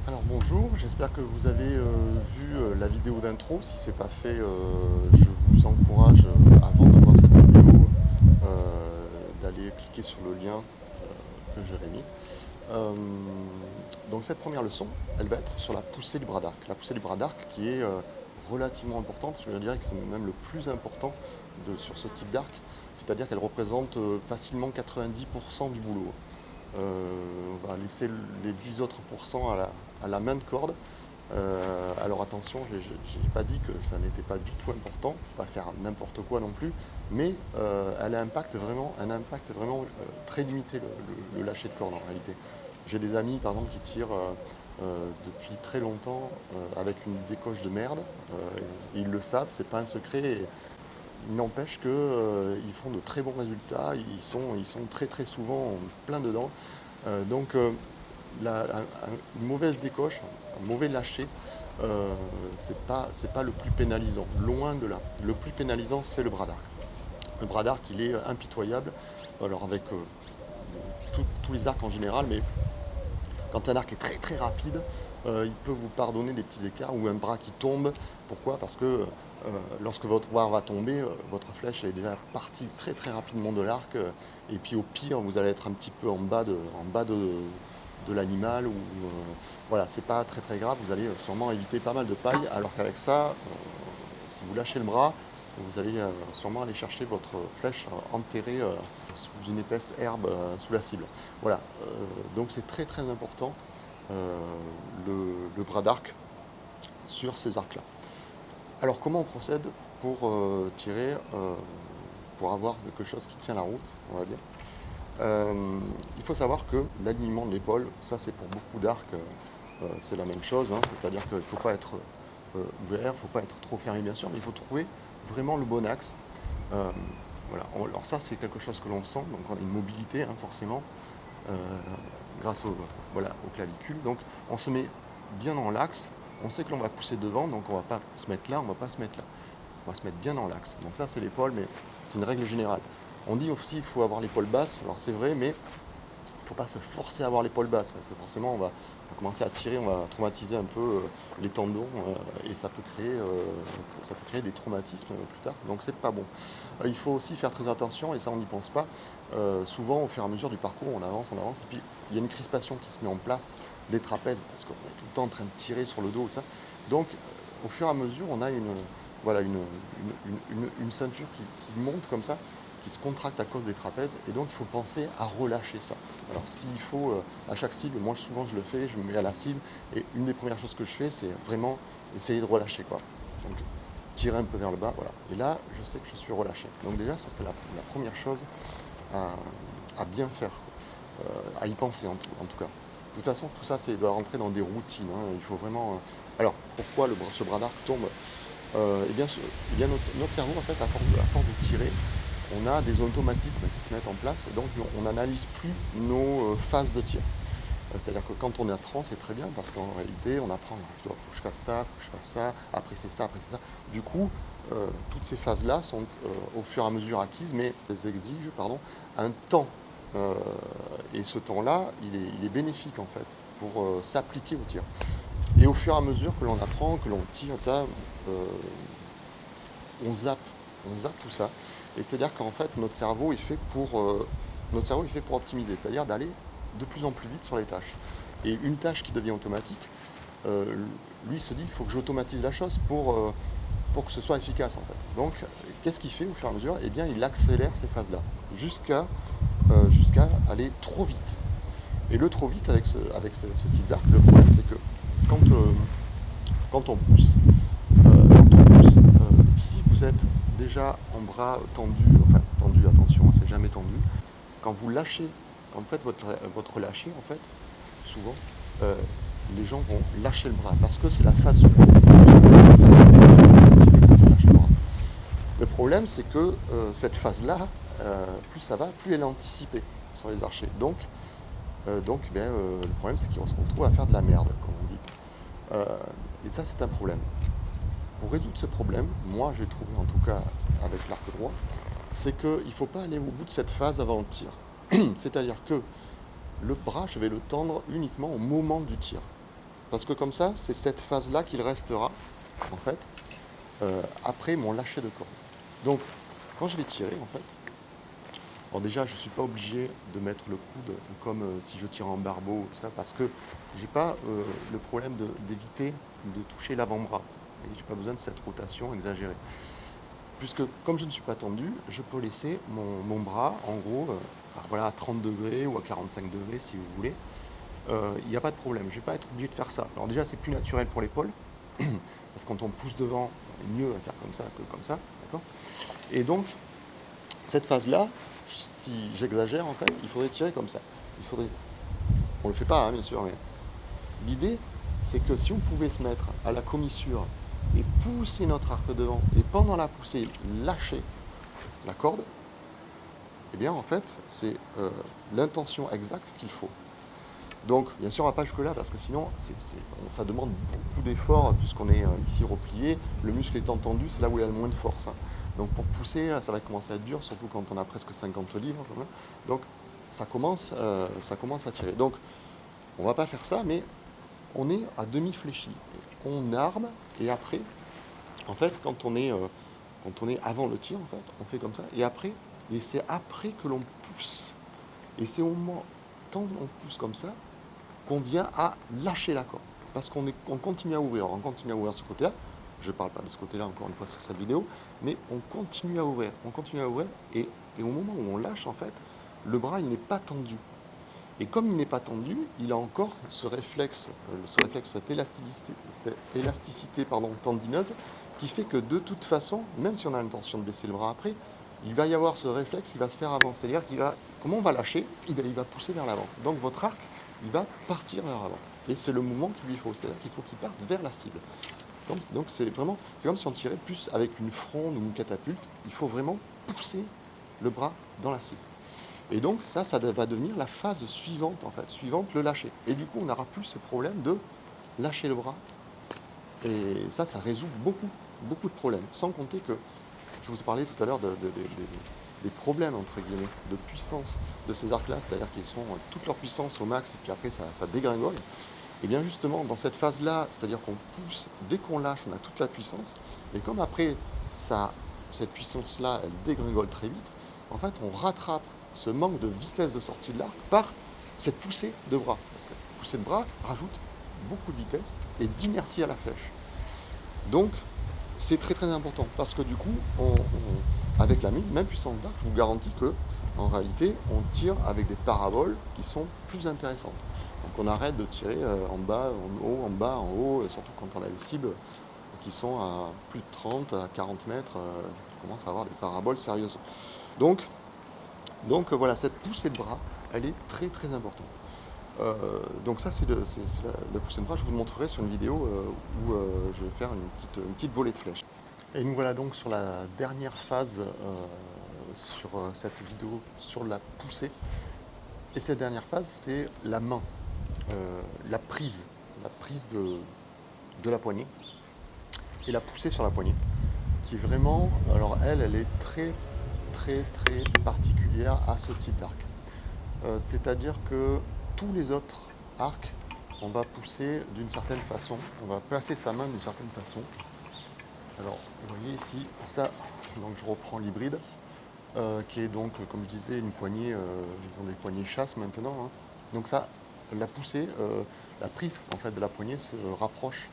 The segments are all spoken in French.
Alors bonjour, j'espère que vous avez vu la vidéo d'intro. Si ce n'est pas fait, je vous encourage, avant de voir cette vidéo, d'aller cliquer sur le lien que j'aurai mis. Euh, donc cette première leçon, elle va être sur la poussée du bras d'arc. La poussée du bras d'arc qui est relativement importante, je dirais que c'est même le plus important sur ce type d'arc, c'est-à-dire qu'elle représente facilement 90% du boulot. On va laisser les 10 autres pourcents à la main de corde. Alors attention, je n'ai pas dit que ça n'était pas du tout important, pas faire n'importe quoi non plus, mais elle a un impact vraiment très limité, le lâcher de corde en réalité. J'ai des amis par exemple qui tirent depuis très longtemps avec une décoche de merde. Ils le savent, c'est pas un secret. Et il n'empêche qu'ils font de très bons résultats, ils sont très très souvent plein dedans. Donc une mauvaise décoche, un mauvais lâcher, c'est pas le plus pénalisant, loin de là. Le plus pénalisant, c'est le bras d'arc. Le bras d'arc, il est impitoyable, alors avec tous les arcs en général, mais quand un arc est très très rapide, il peut vous pardonner des petits écarts ou un bras qui tombe. Pourquoi? Parce que lorsque votre bras va tomber, votre flèche elle est déjà partie très très rapidement de l'arc. Et puis au pire, vous allez être un petit peu en bas de l'animal. Voilà, c'est pas très très grave. Vous allez sûrement éviter pas mal de paille. Alors qu'avec ça, si vous lâchez le bras, vous allez sûrement aller chercher votre flèche enterrée sous une épaisse herbe sous la cible. Voilà, donc c'est très très important euh, le bras d'arc sur ces arcs-là. Alors comment on procède pour tirer, pour avoir quelque chose qui tient la route, on va dire. Il faut savoir que l'alignement de l'épaule, ça c'est pour beaucoup d'arcs, c'est la même chose, hein, c'est-à-dire qu'il ne faut pas être ouvert, il ne faut pas être trop fermé bien sûr, mais il faut trouver vraiment le bon axe. Euh, voilà. Alors ça c'est quelque chose que l'on sent, donc on a une mobilité hein, forcément, euh, grâce voilà, au clavicule. Donc on se met bien dans l'axe, on sait que l'on va pousser devant, donc on ne va pas se mettre là, on ne va pas se mettre là. On va se mettre bien dans l'axe. Donc ça c'est l'épaule, mais c'est une règle générale. On dit aussi qu'il faut avoir l'épaule basse, alors c'est vrai, mais il ne faut pas se forcer à avoir l'épaule basse, parce que forcément on va commencer à tirer, on va traumatiser un peu les tendons et ça peut créer des traumatismes plus tard, donc c'est pas bon. Il faut aussi faire très attention, et ça on n'y pense pas, souvent au fur et à mesure du parcours on avance, et puis il y a une crispation qui se met en place des trapèzes, parce qu'on est tout le temps en train de tirer sur le dos, ça. Donc au fur et à mesure on a voilà, une ceinture qui monte comme ça, qui se contracte à cause des trapèzes, et donc il faut penser à relâcher ça. Alors s'il faut, à chaque cible, moi souvent je le fais, je me mets à la cible, et une des premières choses que je fais, c'est vraiment essayer de relâcher, quoi. Donc tirer un peu vers le bas, voilà. Et là, je sais que je suis relâché. Donc déjà, ça c'est la première chose à, à bien faire, à y penser en tout cas. De toute façon, tout ça, c'est doit rentrer dans des routines, hein. Il faut vraiment. Alors, pourquoi ce bras d'arc tombe? Eh bien notre cerveau, en fait, à force de tirer, on a des automatismes qui se mettent en place, et donc on n'analyse plus nos phases de tir. C'est-à-dire que quand on apprend, c'est très bien, parce qu'en réalité, on apprend, il faut que je fasse ça, faut que je fasse ça, après c'est ça, après c'est ça. Du coup, toutes ces phases-là sont au fur et à mesure acquises, mais elles exigent un temps. Euh, et ce temps-là, il est bénéfique en fait, pour s'appliquer au tir. Et au fur et à mesure que l'on apprend, que l'on tire, ça, euh, on zappe, on zappe tout ça. Et c'est-à-dire qu'en fait, notre cerveau est fait pour optimiser, c'est-à-dire d'aller de plus en plus vite sur les tâches. Et une tâche qui devient automatique, euh, lui se dit, il faut que j'automatise la chose pour que ce soit efficace en fait. Donc, qu'est-ce qu'il fait au fur et à mesure? Eh bien, il accélère ces phases-là, jusqu'à aller trop vite. Et le trop vite avec ce type d'arc, le problème c'est que quand, euh, quand on pousse, si vous êtes déjà en bras tendu, enfin tendu, attention, c'est jamais tendu, quand vous lâchez, quand vous faites votre lâcher, en fait, souvent, euh, les gens vont lâcher le bras parce que c'est la phase suivante. Le problème, c'est que cette phase-là, plus ça va, plus elle est anticipée sur les archers. Le problème, c'est qu'on se retrouve à faire de la merde, comme on dit. Et ça, c'est un problème. Pour résoudre ce problème, moi j'ai trouvé en tout cas avec l'arc droit, c'est qu'il ne faut pas aller au bout de cette phase avant le tir. C'est-à-dire que le bras, je vais le tendre uniquement au moment du tir. Parce que comme ça, c'est cette phase-là qu'il restera, en fait, après mon lâcher de corde. Donc, quand je vais tirer, en fait, alors déjà, je ne suis pas obligé de mettre le coude comme si je tire en barbeau, ou ça, parce que j'ai pas le problème d'éviter de toucher l'avant-bras. Et j'ai pas besoin de cette rotation exagérée. Puisque comme je ne suis pas tendu, je peux laisser mon bras, en gros, voilà, à 30 degrés ou à 45 degrés si vous voulez. Il n'y a pas de problème, je ne vais pas être obligé de faire ça. Alors déjà, c'est plus naturel pour l'épaule, parce que quand on pousse devant, on est mieux à faire comme ça que comme ça, d'accord. Et donc, cette phase-là, si j'exagère en fait, il faudrait tirer comme ça. On ne le fait pas, hein, bien sûr, mais l'idée, c'est que si on pouvait se mettre à la commissure et pousser notre arc devant, et pendant la poussée, lâcher la corde, eh bien, en fait, c'est l'intention exacte qu'il faut. Donc, bien sûr, on ne va pas jusque-là, parce que sinon, ça demande beaucoup d'efforts, puisqu'on est ici replié. Le muscle étant tendu, c'est là où il a le moins de force, hein. Donc, pour pousser, ça va commencer à être dur, surtout quand on a presque 50 livres. Donc, ça commence à tirer. Donc, on ne va pas faire ça, mais on est à demi-fléchi. On arme, et après, en fait, quand on est avant le tir, en fait, on fait comme ça. Et c'est après que l'on pousse. Et c'est au moment, quand on pousse comme ça, qu'on vient à lâcher la corde. Parce qu'on continue à ouvrir. On continue à ouvrir ce côté-là. Je ne parle pas de ce côté-là, encore une fois, sur cette vidéo. Mais on continue à ouvrir. On continue à ouvrir. Et au moment où on lâche, en fait, le bras, il n'est pas tendu. Et comme il n'est pas tendu, il a encore ce réflexe, cette élasticité tendineuse, qui fait que de toute façon, même si on a l'intention de baisser le bras après, il va y avoir ce réflexe qui va se faire avant. C'est-à-dire comment on va lâcher, il va pousser vers l'avant. Donc votre arc, il va partir vers l'avant. Et c'est le mouvement qu'il lui faut. C'est-à-dire qu'il faut qu'il parte vers la cible. Donc c'est comme si on tirait plus avec une fronde ou une catapulte. Il faut vraiment pousser le bras dans la cible. Et donc ça va devenir la phase suivante, en fait, suivante le lâcher. Et du coup, on n'aura plus ce problème de lâcher le bras. Et ça résout beaucoup, beaucoup de problèmes. Sans compter que, je vous ai parlé tout à l'heure des problèmes, entre guillemets, de puissance de ces arcs-là, c'est-à-dire qu'ils sont toute leur puissance au max, et puis après ça dégringole. Et bien justement, dans cette phase-là, c'est-à-dire qu'on pousse, dès qu'on lâche, on a toute la puissance, et comme après, cette puissance-là, elle dégringole très vite, en fait, on rattrape ce manque de vitesse de sortie de l'arc par cette poussée de bras. Parce que la poussée de bras rajoute beaucoup de vitesse et d'inertie à la flèche. Donc, c'est très très important, parce que du coup, avec la même puissance d'arc, je vous garantis que, en réalité, on tire avec des paraboles qui sont plus intéressantes. Donc on arrête de tirer en bas, en haut, en bas, en haut, surtout quand on a des cibles qui sont à plus de 30, à 40 mètres, on commence à avoir des paraboles sérieuses. Donc voilà, cette poussée de bras, elle est très très importante. Donc ça c'est la poussée de bras, je vous le montrerai sur une vidéo où je vais faire une petite volée de flèches. Et nous voilà donc sur la dernière phase sur cette vidéo sur la poussée. Et cette dernière phase, c'est la main, la prise de la poignée et la poussée sur la poignée, qui est vraiment, alors elle est très très très particulière à ce type d'arc. C'est-à-dire que tous les autres arcs, on va pousser d'une certaine façon, on va placer sa main d'une certaine façon. Alors, vous voyez ici, ça, donc je reprends l'hybride, qui est donc, comme je disais, une poignée, ils ont des poignées chasse maintenant, hein. Donc ça, la poussée, la prise en fait de la poignée se rapproche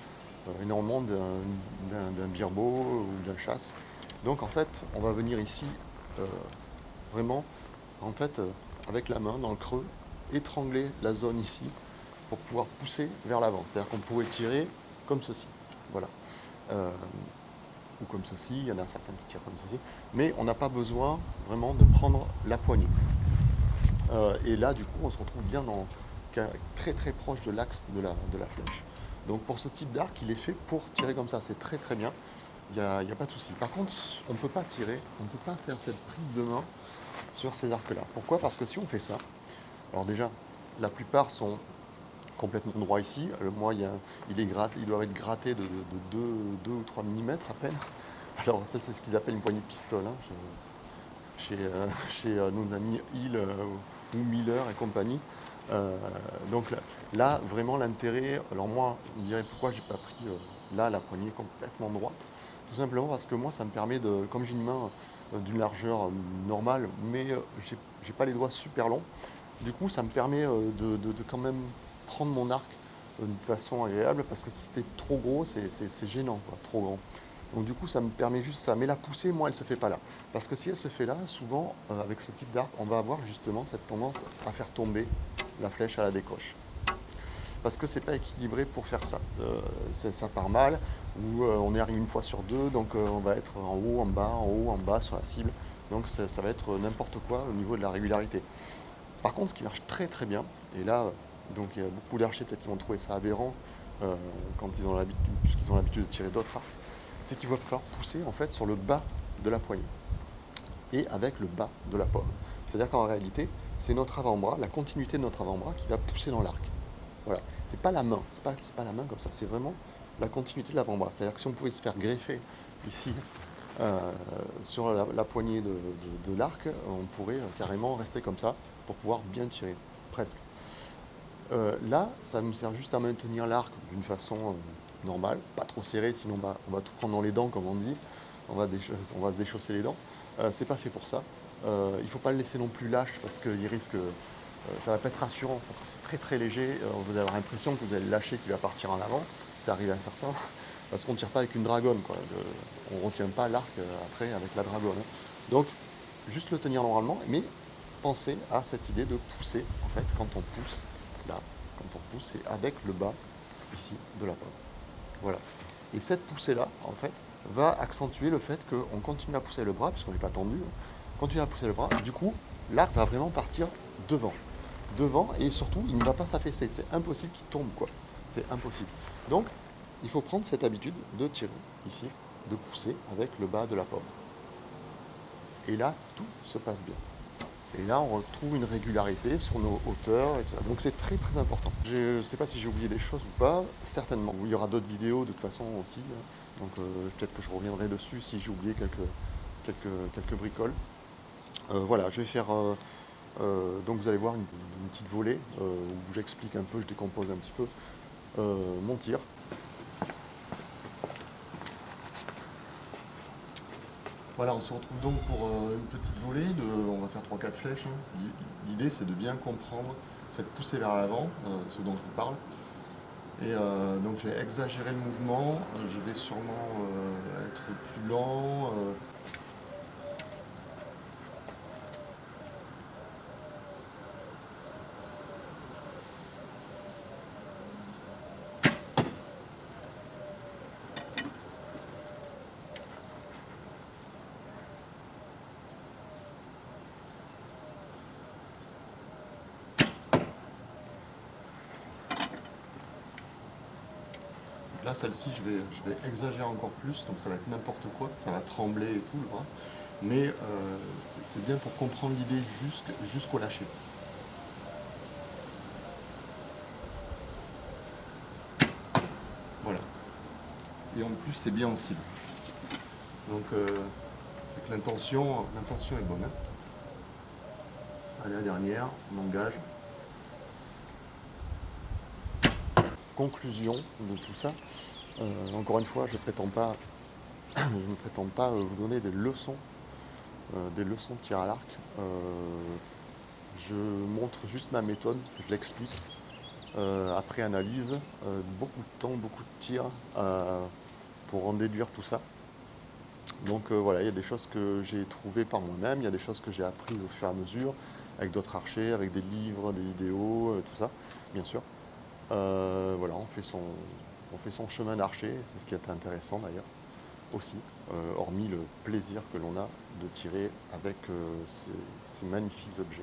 énormément d'un birbo ou d'un chasse. Donc en fait, on va venir ici vraiment, en fait, avec la main dans le creux, étrangler la zone ici pour pouvoir pousser vers l'avant. C'est-à-dire qu'on pourrait tirer comme ceci, voilà. Ou comme ceci, il y en a certains qui tirent comme ceci, mais on n'a pas besoin vraiment de prendre la poignée. Et là, du coup, on se retrouve bien très très proche de l'axe de la flèche. Donc pour ce type d'arc, il est fait pour tirer comme ça, c'est très très bien, il n'y a pas de souci. Par contre, on ne peut pas tirer, on ne peut pas faire cette prise de main sur ces arcs-là. Pourquoi? Parce que si on fait ça, alors déjà, la plupart sont complètement droits ici. Moi, il doit être gratté de 2 ou 3 mm à peine. Alors ça, c'est ce qu'ils appellent une poignée de pistole, hein, chez nos amis Hill ou Miller et compagnie. Euh, donc là, vraiment l'intérêt, alors moi, vous me direz pourquoi j'ai pas pris là la poignée complètement droite. Tout simplement parce que moi, ça me permet de, comme j'ai une main d'une largeur normale, mais j'ai pas les doigts super longs, du coup, ça me permet de quand même prendre mon arc d'une façon agréable, parce que si c'était trop gros, c'est gênant, quoi, trop grand. Donc du coup, ça me permet juste ça. Mais la poussée, moi, elle se fait pas là. Parce que si elle se fait là, souvent, avec ce type d'arc, on va avoir justement cette tendance à faire tomber la flèche à la décoche. Parce que c'est pas équilibré pour faire ça. Ça part mal, ou on y arrive une fois sur deux, donc on va être en haut, en haut, en bas sur la cible. Donc ça va être n'importe quoi au niveau de la régularité. Par contre, ce qui marche très très bien, et là, donc il y a beaucoup d'archers peut-être qui vont trouver ça aberrant quand ils ont l'habitude, puisqu'ils ont l'habitude de tirer d'autres arcs, c'est qu'il va falloir pousser en fait sur le bas de la poignée et avec le bas de la paume. C'est-à-dire qu'en réalité, c'est notre avant-bras, la continuité de notre avant-bras qui va pousser dans l'arc. Voilà, c'est pas la main, c'est pas la main comme ça, c'est vraiment la continuité de l'avant-bras. C'est-à-dire que si on pouvait se faire greffer ici sur la poignée de l'arc, on pourrait carrément rester comme ça pour pouvoir bien tirer, presque. Là, ça nous sert juste à maintenir l'arc d'une façon normale, pas trop serré, sinon on va tout prendre dans les dents, comme on dit, on va se déchausser les dents. C'est pas fait pour ça. Il ne faut pas le laisser non plus lâche, parce qu'il risque, ça va pas être rassurant, parce que c'est très très léger. Vous allez avoir l'impression que vous allez le lâcher, qu'il va partir en avant. Ça arrive à certains, parce qu'on ne tire pas avec une dragonne, quoi. On ne retient pas l'arc après avec la dragonne, hein. Donc, juste le tenir normalement, mais pensez à cette idée de pousser, en fait, quand on pousse, là, quand on pousse, c'est avec le bas, ici, de la pomme. Voilà. Et cette poussée-là, en fait, va accentuer le fait qu'on continue à pousser le bras, puisqu'on n'est pas tendu, hein. Continue à pousser le bras, du coup, l'arc va vraiment partir devant. Devant, et surtout, il ne va pas s'affaisser. C'est impossible qu'il tombe, quoi. C'est impossible. Donc, il faut prendre cette habitude de tirer, ici, de pousser avec le bas de la pomme. Et là, tout se passe bien. Et là, on retrouve une régularité sur nos hauteurs, et tout ça. Donc c'est très très important. Je ne sais pas si j'ai oublié des choses ou pas, certainement. Il y aura d'autres vidéos de toute façon aussi, hein. Donc peut-être que je reviendrai dessus si j'ai oublié quelques bricoles. Voilà, je vais faire... donc vous allez voir une petite volée où j'explique un peu, je décompose un petit peu mon tir. Voilà, on se retrouve donc pour une petite volée, on va faire 3-4 flèches, hein. L'idée c'est de bien comprendre cette poussée vers l'avant, ce dont je vous parle. Et donc je vais exagérer le mouvement, je vais sûrement être plus lent. Là, celle-ci, je vais exagérer encore plus, donc ça va être n'importe quoi, ça va trembler et tout le bras. Mais c'est bien pour comprendre l'idée jusqu'au lâcher. Voilà. Et en plus, c'est bien en cible. Donc, c'est que l'intention est bonne, hein. Allez, la dernière, on engage. Conclusion de tout ça. Encore une fois, je ne prétends pas vous donner des leçons de tir à l'arc. Je montre juste ma méthode, je l'explique. Après analyse, beaucoup de temps, beaucoup de tirs pour en déduire tout ça. Donc voilà, il y a des choses que j'ai trouvées par moi-même, il y a des choses que j'ai apprises au fur et à mesure, avec d'autres archers, avec des livres, des vidéos, tout ça, bien sûr. Voilà, on fait son chemin d'archer, c'est ce qui est intéressant d'ailleurs, aussi, hormis le plaisir que l'on a de tirer avec ces magnifiques objets.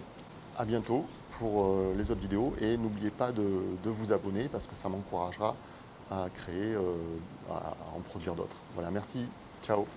À bientôt pour les autres vidéos, et n'oubliez pas de vous abonner, parce que ça m'encouragera à créer, à en produire d'autres. Voilà, merci, ciao.